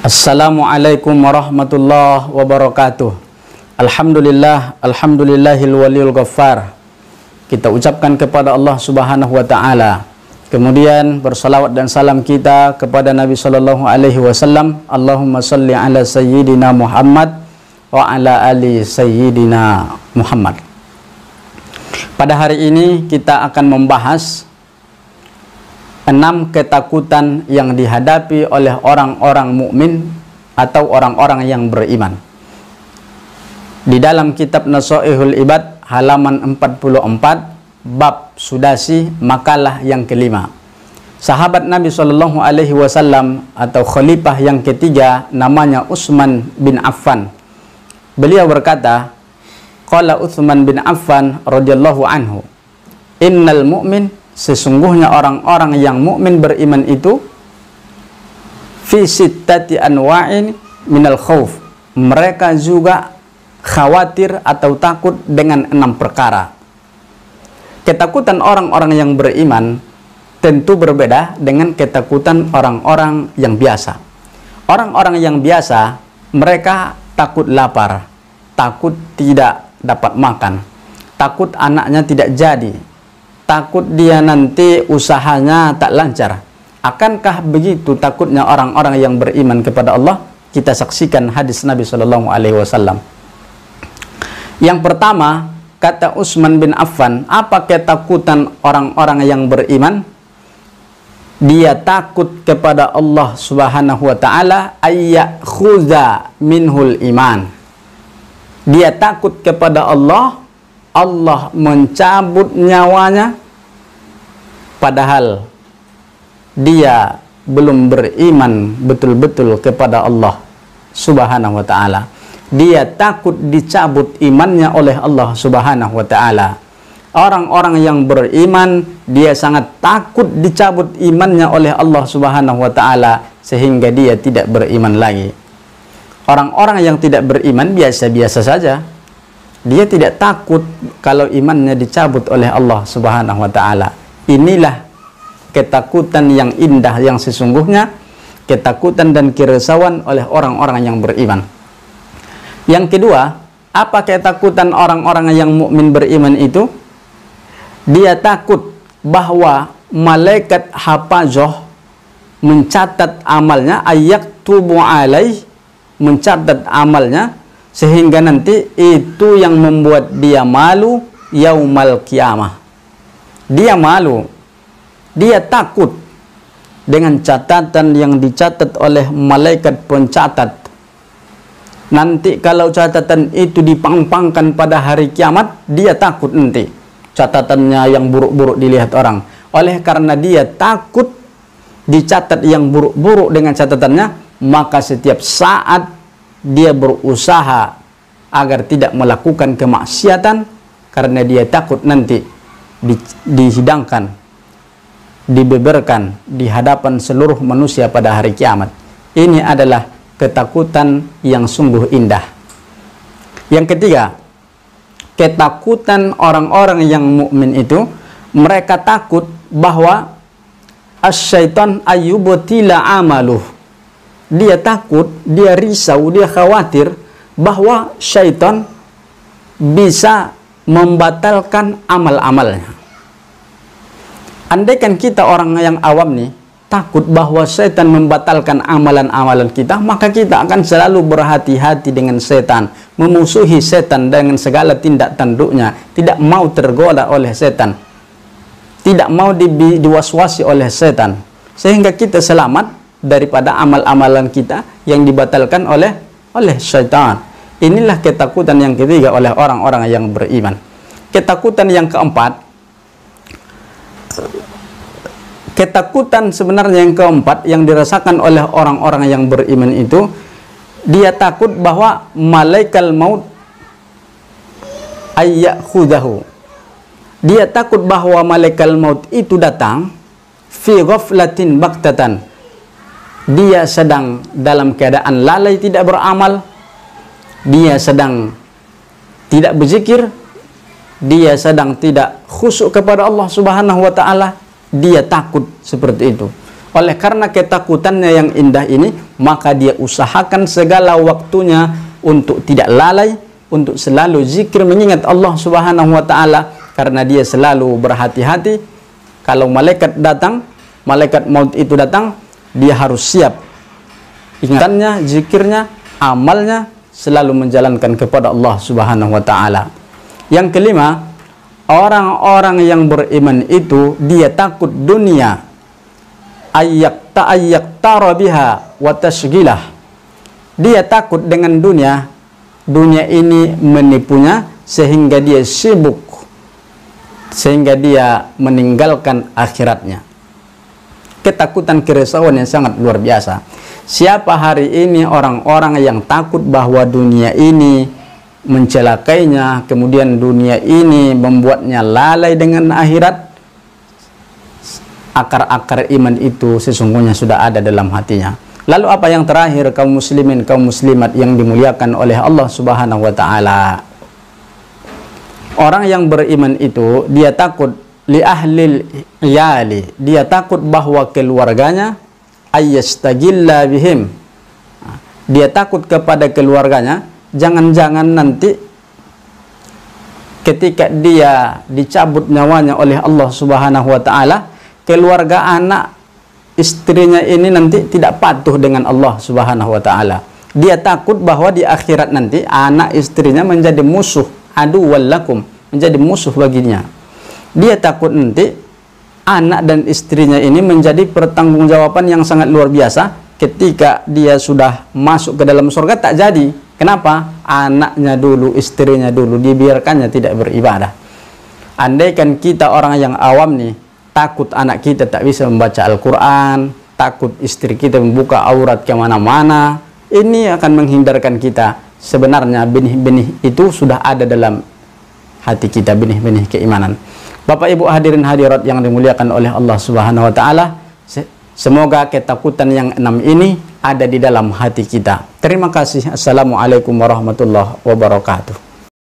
Assalamualaikum warahmatullahi wabarakatuh. Alhamdulillahil waliyul ghaffar. Kita ucapkan kepada Allah Subhanahu wa taala. Kemudian bersalawat dan salam kita kepada Nabi sallallahu alaihi wasallam. Allahumma shalli ala sayyidina Muhammad wa ala ali sayyidina Muhammad. Pada hari ini kita akan membahas 6 ketakutan yang dihadapi oleh orang-orang mukmin atau orang-orang yang beriman. Di dalam kitab Nasaihul Ibad halaman 44 bab sudasi makalah yang kelima. Sahabat Nabi sallallahu alaihi wasallam atau khalifah yang ketiga namanya Utsman bin Affan. Beliau berkata, qala Utsman bin Affan radhiyallahu anhu, innal mu'min, sesungguhnya orang-orang yang mukmin beriman itu fi sittati anwa'in minal khauf, mereka juga khawatir atau takut dengan 6 perkara. Ketakutan orang-orang yang beriman tentu berbeda dengan ketakutan orang-orang yang biasa. Orang-orang yang biasa mereka takut lapar, takut tidak dapat makan, takut anaknya tidak jadi, takut dia nanti usahanya tak lancar. Akankah begitu takutnya orang-orang yang beriman kepada Allah? Kita saksikan hadis Nabi sallallahu alaihi wasallam. Yang pertama, kata Utsman bin Affan, apa ketakutan orang-orang yang beriman? Dia takut kepada Allah Subhanahu wa taala ayyakhudha minhul iman. Dia takut kepada Allah mencabut nyawanya padahal dia belum beriman betul-betul kepada Allah Subhanahu wa taala. Dia takut dicabut imannya oleh Allah Subhanahu wa taala. Orang-orang yang beriman dia sangat takut dicabut imannya oleh Allah Subhanahu wa taala sehingga dia tidak beriman lagi. Orang-orang yang tidak beriman biasa-biasa saja. Dia tidak takut kalau imannya dicabut oleh Allah Subhanahu wa taala. Inilah ketakutan yang indah yang sesungguhnya, ketakutan dan kerisauan oleh orang-orang yang beriman. Yang kedua, apa ketakutan orang-orang yang mukmin beriman itu? Dia takut bahwa malaikat hafazah mencatat amalnya, ayaktubu alaih, mencatat amalnya, sehingga nanti itu yang membuat dia malu yaumal qiyamah. Dia malu, dia takut dengan catatan yang dicatat oleh malaikat pencatat. Nanti kalau catatan itu dipangpangkan pada hari kiamat, dia takut nanti catatannya yang buruk-buruk dilihat orang. Oleh karena dia takut dicatat yang buruk-buruk dengan catatannya, maka setiap saat dia berusaha agar tidak melakukan kemaksiatan karena dia takut nanti dihidangkan, dibeberkan di hadapan seluruh manusia pada hari kiamat. Ini adalah ketakutan yang sungguh indah. Yang ketiga, ketakutan orang-orang yang mukmin itu, mereka takut bahwa asyaitan ayyubtila amaluh. Dia takut, dia risau, dia khawatir bahwa syaitan bisa membatalkan amal-amalnya. Andaikan kita orang yang awam nih takut bahwa setan membatalkan amalan-amalan kita, maka kita akan selalu berhati-hati dengan setan, memusuhi setan dengan segala tindak tanduknya, tidak mau tergoda oleh setan, tidak mau diwaswasi oleh setan, sehingga kita selamat daripada amal-amalan kita yang dibatalkan oleh setan. Inilah ketakutan yang ketiga oleh orang-orang yang beriman. Ketakutan yang keempat, ketakutan sebenarnya yang keempat yang dirasakan oleh orang-orang yang beriman itu, dia takut bahwa malaikat maut ayyakhudahu. Dia takut bahwa malaikat maut itu datang fi ghaflatin baktatan. Dia sedang dalam keadaan lalai tidak beramal, dia sedang tidak berzikir, dia sedang tidak khusyuk kepada Allah Subhanahu wa taala. Dia takut seperti itu. Oleh karena ketakutannya yang indah ini, maka dia usahakan segala waktunya untuk tidak lalai, untuk selalu zikir mengingat Allah Subhanahu wa taala, karena dia selalu berhati-hati kalau malaikat datang, malaikat maut itu datang, dia harus siap. Ingatannya, zikirnya, amalnya selalu menjalankan kepada Allah Subhanahu wa taala. Yang kelima, orang-orang yang beriman itu dia takut dunia, ayyaktara biha wa tasghilah. Dia takut dengan dunia, dunia ini menipunya sehingga dia sibuk, sehingga dia meninggalkan akhiratnya. Ketakutan, kerisauan yang sangat luar biasa. Siapa hari ini orang-orang yang takut bahwa dunia ini mencelakainya, kemudian dunia ini membuatnya lalai dengan akhirat, akar-akar iman itu sesungguhnya sudah ada dalam hatinya. Lalu apa yang terakhir, kaum muslimin, kaum muslimat yang dimuliakan oleh Allah Subhanahu wa taala? Orang yang beriman itu dia takut li ahlil iyali, dia takut bahwa keluarganya ayyastagilla bihim. Dia takut kepada keluarganya, jangan-jangan nanti ketika dia dicabut nyawanya oleh Allah Subhanahu wa taala, keluarga anak istrinya ini nanti tidak patuh dengan Allah Subhanahu wa taala. Dia takut bahwa di akhirat nanti anak istrinya menjadi musuh, aduwwal lakum, menjadi musuh baginya. Dia takut nanti anak dan istrinya ini menjadi pertanggungjawaban yang sangat luar biasa ketika dia sudah masuk ke dalam surga tak jadi. Kenapa? Anaknya dulu, istrinya dulu dibiarkannya tidak beribadah. Andaikan kita orang yang awam nih, takut anak kita tak bisa membaca Al-Quran, takut istri kita membuka aurat kemana-mana, ini akan menghindarkan kita. Sebenarnya benih-benih itu sudah ada dalam hati kita, benih-benih keimanan. Bapak Ibu hadirin hadirat yang dimuliakan oleh Allah Subhanahu wa taala, semoga ketakutan yang 6 ini ada di dalam hati kita. Terima kasih. Assalamualaikum warahmatullahi wabarakatuh.